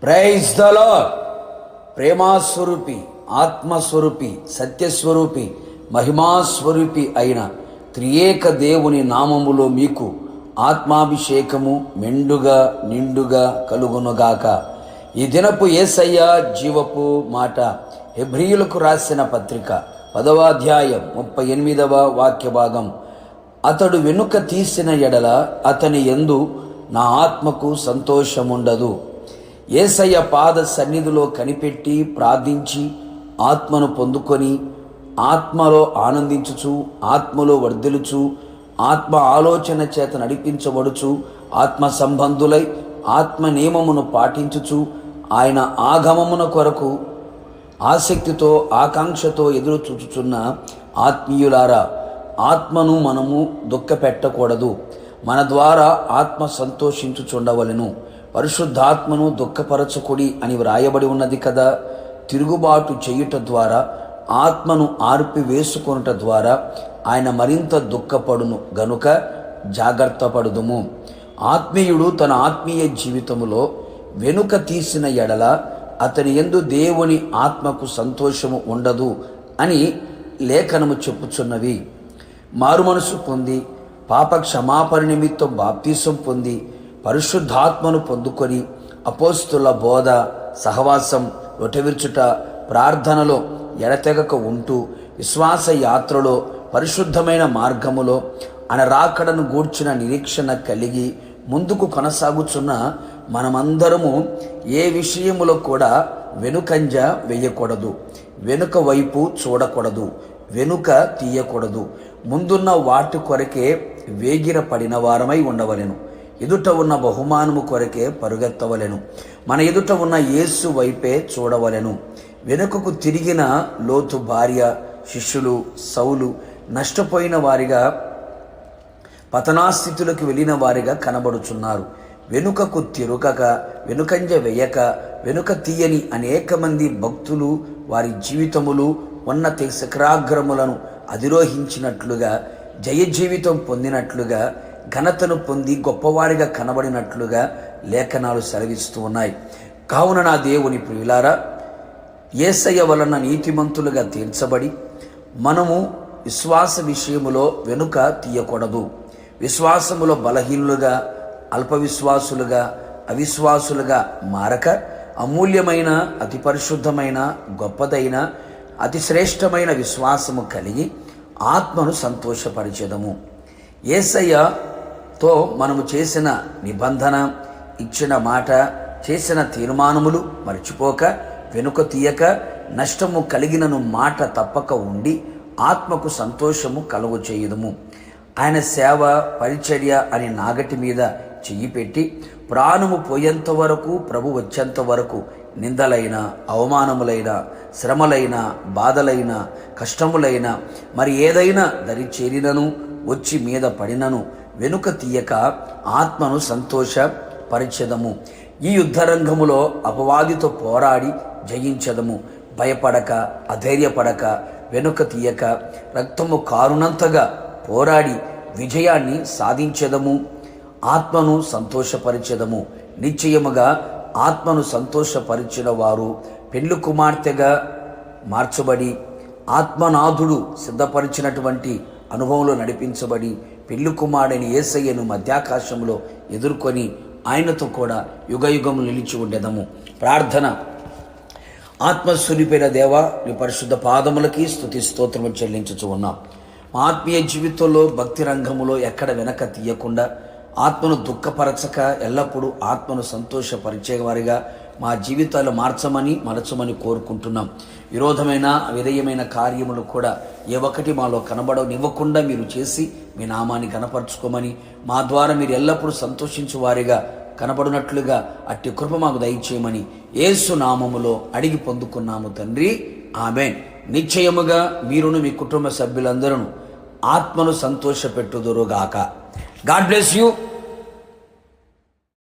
Praise the Lord. ప్రేమాస్వరూపి, ఆత్మస్వరూపి, సత్యస్వరూపి, మహిమాస్వరూపి అయిన త్రియేక దేవుని నామములో మీకు ఆత్మాభిషేకము మెండుగా నిండుగా కలుగునుగాక. ఈ దినపు యేసయ్య జీవపు మాట హెబ్రీయులకు రాసిన పత్రిక 10వ అధ్యాయం 38వ వాక్య భాగం. అతడు వెనుక తీసిన ఎడల అతని యందు నా ఆత్మకు సంతోషముండదు. యేసయ్య పాద సన్నిధిలో కనిపెట్టి ప్రార్థించి ఆత్మను పొందుకొని ఆత్మలో ఆనందించుచు, ఆత్మలో వర్ధిల్లుచు, ఆత్మ ఆలోచన చేత నడిపించబడుచు, ఆత్మ సంబంధులై ఆత్మ నియమమును పాటించుచు, ఆయన ఆగమమున కొరకు ఆసక్తితో ఆకాంక్షతో ఎదురు చూచుచున్న ఆత్మీయులారా, ఆత్మను మనము దుఃఖపెట్టకూడదు. మన ద్వారా ఆత్మ సంతోషించుచుండవలెను. పరిశుద్ధాత్మను దుఃఖపరచకుడి అని వ్రాయబడి ఉన్నది కదా. తిరుగుబాటు చేయుట ద్వారా, ఆత్మను ఆర్పివేసుకొనుట ద్వారా ఆయన మరింత దుఃఖపడును గనుక జాగ్రత్త పడుదుము. ఆత్మీయుడు తన ఆత్మీయ జీవితములో వెనుక తీసిన ఎడల అతని యందు దేవుని ఆత్మకు సంతోషము ఉండదు అని లేఖనము చెప్పుచున్నవి. మారుమనసు పొంది పాప క్షమాపణ నిమిత్తం బాప్తీసం పొంది పరిశుద్ధాత్మను పొందుకొని అపోస్తుల బోధ, సహవాసం, రొటెవిర్చుట, ప్రార్థనలో ఎడతెగక ఉంటూ విశ్వాస యాత్రలో పరిశుద్ధమైన మార్గములో ఆయన రాకడను గూర్చిన నిరీక్షణ కలిగి ముందుకు కొనసాగుచున్న మనమందరము ఏ విషయములో కూడా వెనుకంజ వేయకూడదు, వెనుక వైపు చూడకూడదు, వెనుక తీయకూడదు. ముందున్న వాటి కొరకే వేగిర పడిన వారమై ఉండవలెను. ఎదుట ఉన్న బహుమానము కొరకే పరుగెత్తవలెను. మన ఎదుట ఉన్న యేసు వైపే చూడవలెను. వెనుకకు తిరిగిన లోతు భార్య, శిష్యులు, సౌలు నష్టపోయిన వారిగా, పతనాస్థితులకు వెళ్ళిన వారిగా కనబడుచున్నారు. వెనుకకు తిరుగక, వెనుకంజ వేయక, వెనుక తీయని అనేక మంది భక్తులు వారి జీవితములు ఉన్నత శిఖరాగ్రములను అధిరోహించినట్లుగా, జయ జీవితం పొందినట్లుగా, ఘనతను పొంది గొప్పవారిగా కనబడినట్లుగా లేఖనాలు సెలవిస్తూ ఉన్నాయి. కావున నా దేవుని ప్రియులారా, యేసయ్య వలన నీతిమంతులుగా తీర్చబడి మనము విశ్వాస విషయములో వెనుక తీయకూడదు. విశ్వాసములో బలహీనులుగా, అల్ప విశ్వాసులుగా, అవిశ్వాసులుగా మారక అమూల్యమైన, అతి పరిశుద్ధమైన, గొప్పదైన, అతి శ్రేష్టమైన విశ్వాసము కలిగి ఆత్మను సంతోషపరిచెదము. యేసయ్యతో మనము చేసిన నిబంధన, ఇచ్చిన మాట, చేసిన తీర్మానములు మర్చిపోక, వెనుక తీయక, నష్టము కలిగినను మాట తప్పక ఉండి ఆత్మకు సంతోషము కలుగు చేయుదుము. ఆయన సేవ, పరిచర్య అని నాగటి మీద చెయ్యి పెట్టి ప్రాణము పోయేంత వరకు, ప్రభు వచ్చేంత వరకు నిందలైన, అవమానములైన, శ్రమలైన, బాధలైన, కష్టములైన, మరి ఏదైనా దరి చేరినను, వచ్చి మీద పడినను వెనుక తీయక ఆత్మను సంతోషపరిచెదము. ఈ యుద్ధరంగములో అపవాదితో పోరాడి జయించెదము. భయపడక, అధైర్యపడక, వెనుక తీయక, రక్తము కారునంతగా పోరాడి విజయాన్ని సాధించెదము. ఆత్మను సంతోషపరిచెదము. నిశ్చయముగా ఆత్మను సంతోషపరిచిన వారు పెండ్లి కుమార్తెగా మార్చబడి, ఆత్మనాథుడు సిద్ధపరిచినటువంటి అనుభవంలో నడిపించబడి, పెళ్లి కుమారుడైన యేసయ్యను మధ్యాకాశంలో ఎదుర్కొని ఆయనతో కూడా యుగయుగములు నిలిచి ఉండేదము. ప్రార్థన. ఆత్మస్వరూపైన దేవా, నీ పరిశుద్ధ పాదములకి స్తుతి స్తోత్రము చెల్లించుచు ఉన్నాం. మా ఆత్మీయ జీవితంలో, భక్తి రంగములో ఎక్కడ వెనక తీయకుండా, ఆత్మను దుఃఖపరచక, ఎల్లప్పుడూ ఆత్మను సంతోషపరిచేవారిగా మా జీవితాలు మలచమని కోరుకుంటున్నాం. విరోధమైన, విధేయమైన కార్యములు కూడా ఏ ఒక్కటి మాలో కనబడనివ్వకుండా మీరు చేసి మీ నామాన్ని కనపరుచుకోమని, మా ద్వారా మీరు ఎల్లప్పుడూ సంతోషించు వారిగా కనబడినట్లుగా అట్టి కృప మాకు దయచేయమని యేసు నామములో అడిగి పొందుకున్నాము తండ్రి, ఆమేన్. నిశ్చయముగా మీరును మీ కుటుంబ సభ్యులందరూ ఆత్మను సంతోషపెట్టుదురుగాక. God bless you.